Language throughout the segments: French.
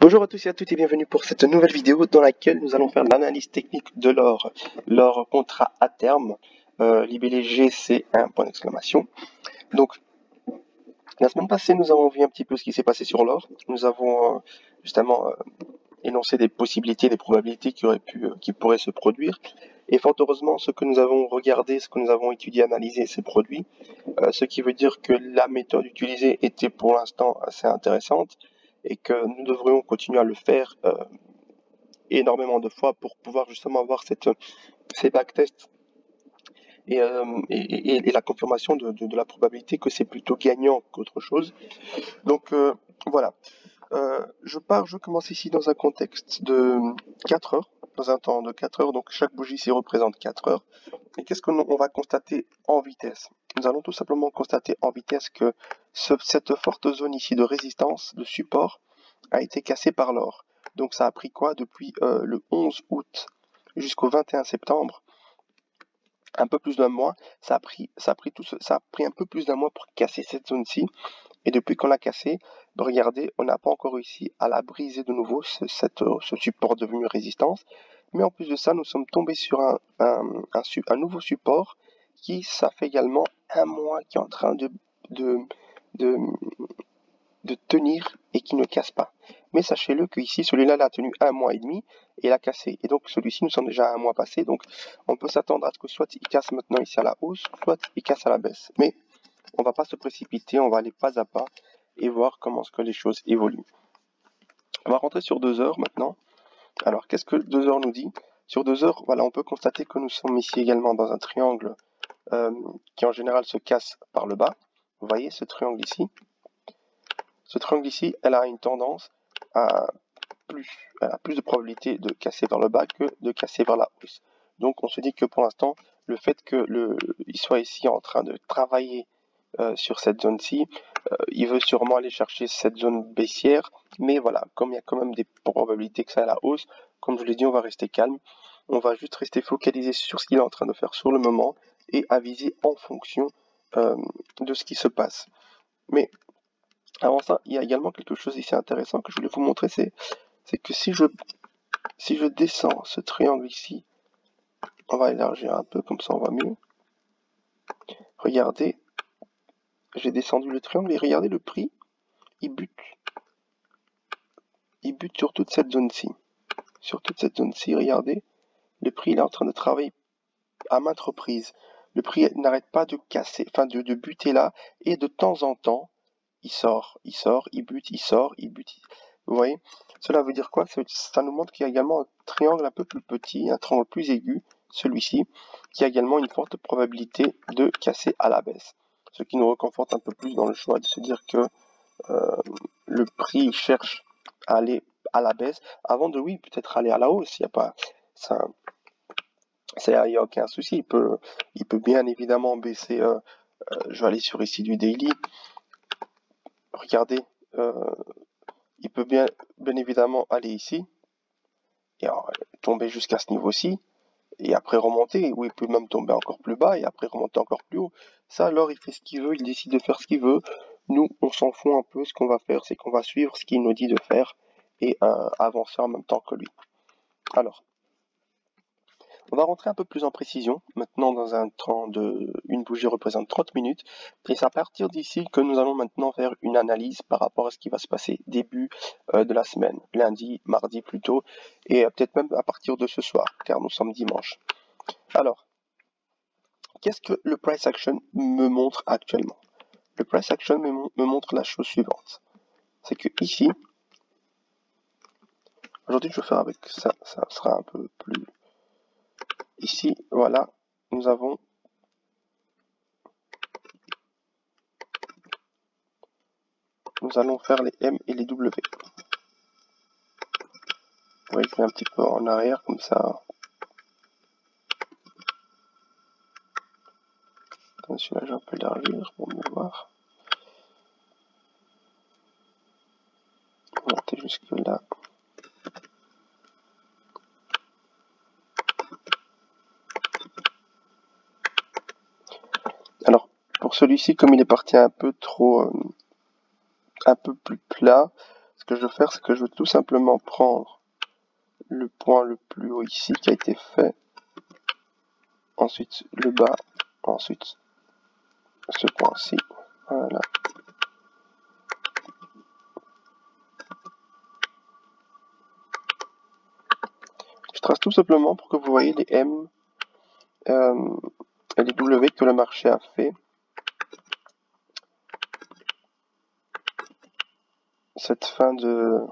Bonjour à tous et à toutes et bienvenue pour cette nouvelle vidéo dans laquelle nous allons faire l'analyse technique de leur contrat à terme, libellé GC1 point d'exclamation. Donc la semaine passée nous avons vu un petit peu ce qui s'est passé sur l'or. Nous avons justement énoncé des possibilités, des probabilités qui pourraient se produire. Et fort heureusement, ce que nous avons regardé, ce que nous avons étudié, analysé s'est produit, ce qui veut dire que la méthode utilisée était pour l'instant assez intéressante et que nous devrions continuer à le faire énormément de fois pour pouvoir justement avoir ces backtests et la confirmation de la probabilité que c'est plutôt gagnant qu'autre chose. Donc voilà. Je commence ici dans un contexte de 4 heures, dans un temps de 4 heures, donc chaque bougie ici représente 4 heures. Et qu'est-ce qu'on va constater en vitesse? Nous allons tout simplement constater en vitesse que cette forte zone ici de résistance, de support, a été cassée par l'or. Donc ça a pris quoi depuis le 11 août jusqu'au 21 septembre? Un peu plus d'un mois. Ça a pris un peu plus d'un mois pour casser cette zone-ci. Et depuis qu'on l'a cassée, regardez, on n'a pas encore réussi à la briser de nouveau, ce support devenu résistance. Mais en plus de ça, nous sommes tombés sur un nouveau support qui, ça fait également un mois qui est en train de tenir et qui ne casse pas. Mais sachez-le que ici, celui-là l'a tenu un mois et demi et l'a cassé. Et donc celui-ci, nous sommes déjà à un mois passé. Donc on peut s'attendre à ce que soit il casse maintenant ici à la hausse, soit il casse à la baisse. Mais on va pas se précipiter, on va aller pas à pas et voir comment est-ce que les choses évoluent. On va rentrer sur 2 heures maintenant. Alors qu'est-ce que 2 heures nous dit? Sur 2 heures, voilà, on peut constater que nous sommes ici également dans un triangle qui en général se casse par le bas. Vous voyez ce triangle ici? Ce triangle ici, elle a une tendance à elle a plus de probabilité de casser vers le bas que de casser vers la hausse. Donc on se dit que pour l'instant, le fait qu'il soit ici en train de travailler sur cette zone-ci, il veut sûrement aller chercher cette zone baissière, mais voilà, comme il y a quand même des probabilités que ça à la hausse, comme je l'ai dit, on va rester calme, on va juste rester focalisé sur ce qu'il est en train de faire sur le moment et aviser en fonction de ce qui se passe. Mais avant ça, il y a également quelque chose ici intéressant que je voulais vous montrer, c'est que si je descends ce triangle ici, on va élargir un peu, comme ça on voit mieux. Regardez, j'ai descendu le triangle et regardez le prix, il bute. Il bute sur toute cette zone-ci. Sur toute cette zone-ci, regardez, le prix il est en train de travailler à maintes reprises. Le prix n'arrête pas de casser, enfin de buter là, et de temps en temps, il sort, il bute, il sort, il bute. Vous voyez? Cela veut dire quoi? Ça nous montre qu'il y a également un triangle un peu plus petit, un triangle plus aigu, celui-ci, qui a également une forte probabilité de casser à la baisse. Ce qui nous reconforte un peu plus dans le choix de se dire que le prix cherche à aller à la baisse avant de, oui, peut-être aller à la hausse. Il n'y a pas, ça, il y a aucun souci. Il peut bien évidemment baisser. Je vais aller sur ici du daily. Regardez, il peut bien évidemment aller ici et tomber jusqu'à ce niveau-ci et après remonter, ou il peut même tomber encore plus bas et après remonter encore plus haut. Ça, alors, il fait ce qu'il veut, il décide de faire ce qu'il veut. Nous, on s'en fout un peu. Ce qu'on va faire, c'est qu'on va suivre ce qu'il nous dit de faire et avancer en même temps que lui. Alors, on va rentrer un peu plus en précision, maintenant dans un temps de... Une bougie représente 30 minutes, et c'est à partir d'ici que nous allons maintenant faire une analyse par rapport à ce qui va se passer début de la semaine, lundi, mardi plutôt, et peut-être même à partir de ce soir, car nous sommes dimanche. Alors, qu'est-ce que le price action me montre actuellement? Le price action me montre la chose suivante, c'est que ici, aujourd'hui je vais faire avec ça, ça sera un peu plus... Ici, voilà, nous avons nous allons faire les M et les W. Vous voyez, je mets un petit peu en arrière comme ça. Celui-là, je vais un peu l'élargir pour mieux voir. Monter jusque là. Alors, pour celui-ci, comme il est parti un peu trop, un peu plus plat, que je veux faire, c'est que je veux tout simplement prendre le point le plus haut ici qui a été fait, ensuite le bas, ensuite ce point-ci, voilà. Je trace tout simplement pour que vous voyez les M et les W que le marché a fait cette fin de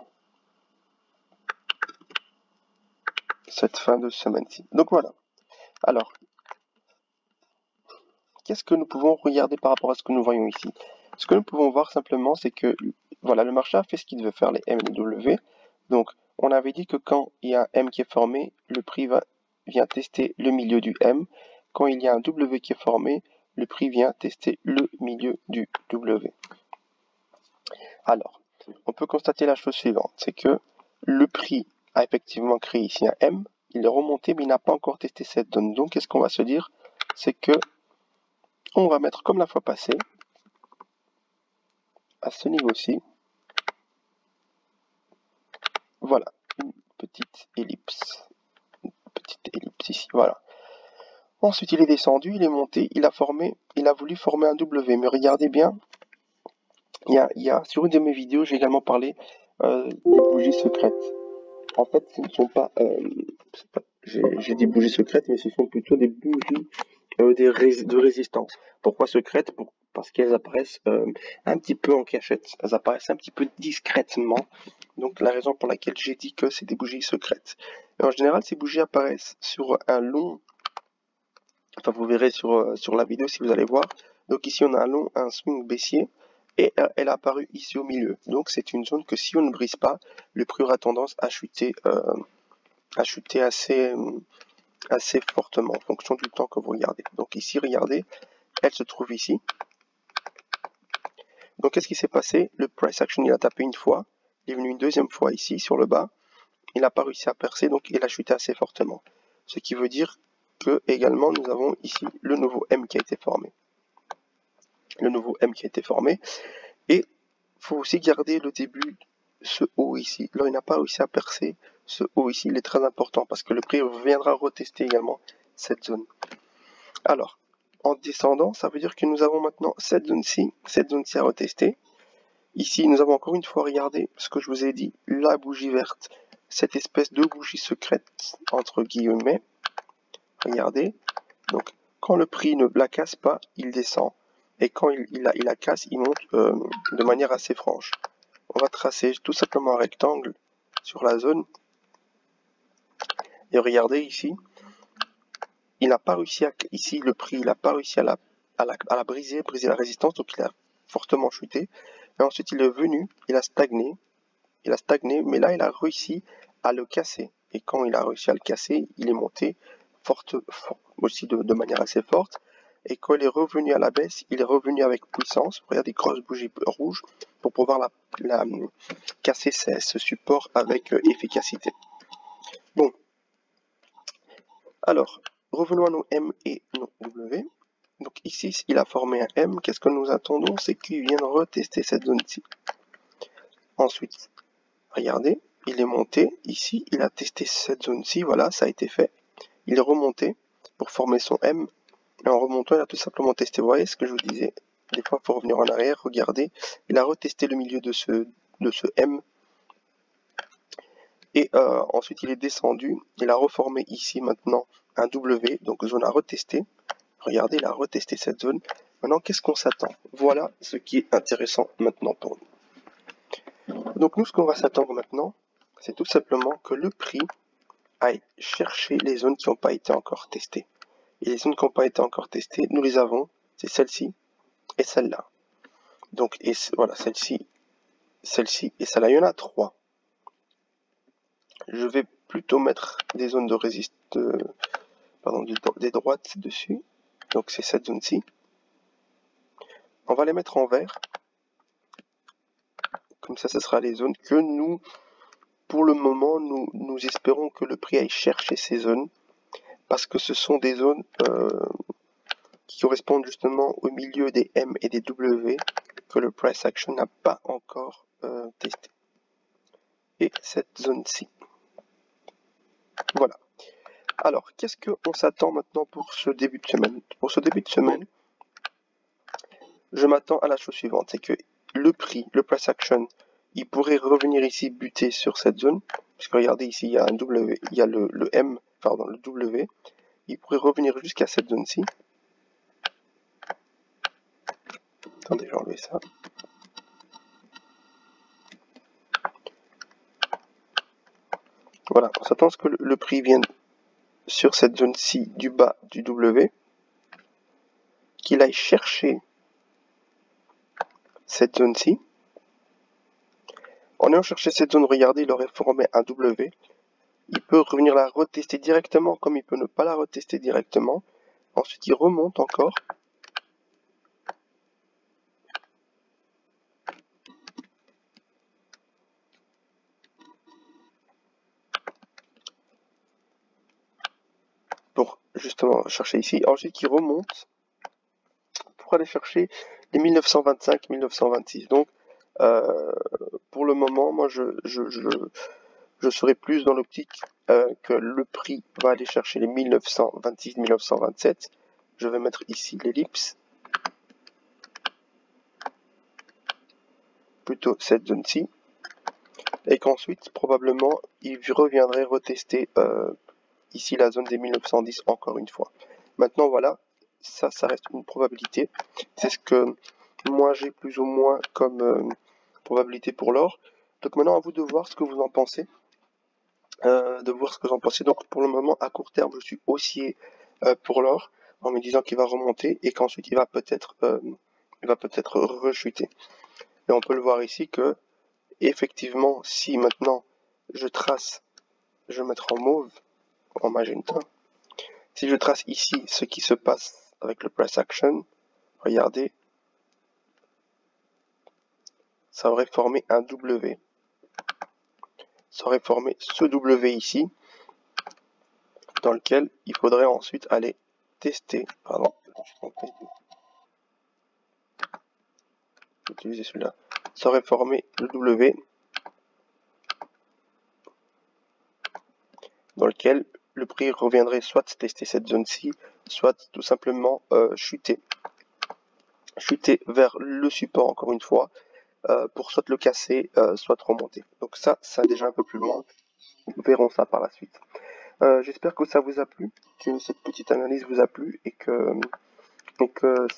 semaine-ci. Donc voilà. Alors, qu'est-ce que nous pouvons regarder par rapport à ce que nous voyons ici? Ce que nous pouvons voir simplement, c'est que voilà, le marché a fait ce qu'il devait faire, les M et les W. Donc, on avait dit que quand il y a un M qui est formé, le prix vient tester le milieu du M. Quand il y a un W qui est formé, le prix vient tester le milieu du W. Alors, on peut constater la chose suivante, c'est que le prix a effectivement créé ici un M, il est remonté mais il n'a pas encore testé cette zone. Donc qu'est-ce qu'on va se dire? C'est que on va mettre comme la fois passée, à ce niveau-ci, voilà, une petite ellipse ici, voilà. Ensuite il est descendu, il est monté, il a voulu former un W, mais regardez bien, sur une de mes vidéos j'ai également parlé des bougies secrètes. En fait, ce ne sont pas, j'ai dit bougies secrètes, mais ce sont plutôt des bougies de résistance. Pourquoi secrètes? Parce qu'elles apparaissent un petit peu en cachette, elles apparaissent un petit peu discrètement. Donc la raison pour laquelle j'ai dit que c'est des bougies secrètes. Et en général, ces bougies apparaissent sur un long, enfin vous verrez sur la vidéo si vous allez voir. Donc ici on a un swing baissier. Et elle a apparu ici au milieu. Donc c'est une zone que si on ne brise pas, le prix aura tendance à chuter assez fortement en fonction du temps que vous regardez. Donc ici, regardez, elle se trouve ici. Donc qu'est-ce qui s'est passé? Le price action, il a tapé une fois, il est venu une deuxième fois ici sur le bas, il n'a pas réussi à percer, donc il a chuté assez fortement. Ce qui veut dire que également nous avons ici le nouveau M qui a été formé. Le nouveau M qui a été formé. Et il faut aussi garder le début, ce haut ici. Là, il n'a pas réussi à percer. Ce haut ici, il est très important parce que le prix viendra retester également cette zone. Alors, en descendant, ça veut dire que nous avons maintenant cette zone-ci à retester. Ici, nous avons encore une fois regardé ce que je vous ai dit, la bougie verte, cette espèce de bougie secrète, entre guillemets. Regardez, donc quand le prix ne la casse pas, il descend. Et quand il la casse, il monte de manière assez franche. On va tracer tout simplement un rectangle sur la zone. Et regardez ici, il n'a pas réussi ici le prix, il n'a pas réussi à la briser la résistance, donc il a fortement chuté. Et ensuite il est venu, il a stagné, mais là il a réussi à le casser. Et quand il a réussi à le casser, il est monté aussi de manière assez forte. Et quand il est revenu à la baisse, il est revenu avec puissance. Regardez, grosses bougies rouges pour pouvoir casser ce support avec efficacité. Bon, alors, revenons à nos M et nos W. Donc ici, il a formé un M. Qu'est-ce que nous attendons? C'est qu'il vienne retester cette zone-ci. Ensuite, regardez, il est monté. Ici, il a testé cette zone-ci. Voilà, ça a été fait. Il est remonté pour former son M. Et en remontant, il a tout simplement testé. Vous voyez ce que je vous disais? Des fois, il faut revenir en arrière. Regardez, il a retesté le milieu de ce M. Et ensuite, il est descendu. Il a reformé ici maintenant un W, donc zone à retester. Regardez, il a retesté cette zone. Maintenant, qu'est-ce qu'on s'attend? Voilà ce qui est intéressant maintenant pour nous. Donc nous, ce qu'on va s'attendre maintenant, c'est tout simplement que le prix aille chercher les zones qui n'ont pas été encore testées. Et les zones qui n'ont pas été encore testées, nous les avons, c'est celle-ci et celle-là. Donc, voilà, celle-ci et celle-là. Il y en a 3. Je vais plutôt mettre des zones des droites dessus. Donc c'est cette zone-ci. On va les mettre en vert. Comme ça, ce sera les zones que nous, pour le moment, nous espérons que le prix aille chercher ces zones. Parce que ce sont des zones qui correspondent justement au milieu des M et des W que le price action n'a pas encore testé. et cette zone-ci. Voilà. Alors, qu'est-ce qu'on s'attend maintenant pour ce début de semaine? Pour ce début de semaine, je m'attends à la chose suivante, c'est que le prix, le price action, il pourrait revenir ici buter sur cette zone, parce que regardez ici, il y a un W, il y a le M, pardon, le W, il pourrait revenir jusqu'à cette zone-ci. Attendez, je vais enlever ça. Voilà, on s'attend à ce que le prix vienne sur cette zone-ci du bas du W, qu'il aille chercher cette zone-ci. En ayant cherché cette zone, regardez, il aurait formé un W. Il peut revenir la retester directement, comme il peut ne pas la retester directement. Ensuite, il remonte encore. Pour justement chercher ici. Ensuite, il remonte pour aller chercher les 1925-1926. Donc, pour le moment, moi, je serai plus dans l'optique que le prix va aller chercher les 1926-1927. Je vais mettre ici l'ellipse. Plutôt cette zone-ci. Et qu'ensuite, probablement, il reviendrait retester ici la zone des 1910 encore une fois. Maintenant, voilà, ça reste une probabilité. C'est ce que moi j'ai plus ou moins comme probabilité pour l'or. Donc maintenant, à vous de voir ce que vous en pensez. Donc pour le moment, à court terme, je suis haussier pour l'or, en me disant qu'il va remonter et qu'ensuite il va peut-être rechuter. Et on peut le voir ici que, effectivement, si maintenant je trace, je vais mettre en mauve, en magenta, si je trace ici ce qui se passe avec le price action, regardez, ça aurait formé un W. Ça aurait formé ce W ici, dans lequel il faudrait ensuite aller tester. Pardon, je vais utiliser celui-là. Ça aurait formé le W, dans lequel le prix reviendrait soit tester cette zone-ci, soit tout simplement chuter vers le support encore une fois, pour soit le casser, soit remonter. Donc ça déjà un peu plus loin. Nous verrons ça par la suite. J'espère que ça vous a plu, que cette petite analyse vous a plu et que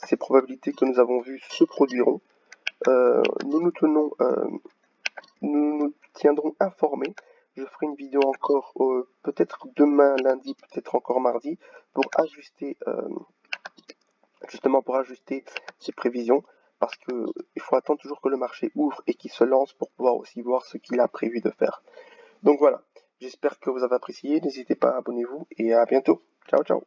ces probabilités que nous avons vues se produiront. Nous nous tiendrons informés. Je ferai une vidéo encore peut-être demain lundi, peut-être encore mardi, pour ajuster justement pour ajuster ces prévisions, parce que il faut attendre toujours que le marché ouvre et qu'il se lance pour pouvoir aussi voir ce qu'il a prévu de faire. Donc voilà, j'espère que vous avez apprécié, n'hésitez pas, abonnez-vous et à bientôt. Ciao ciao.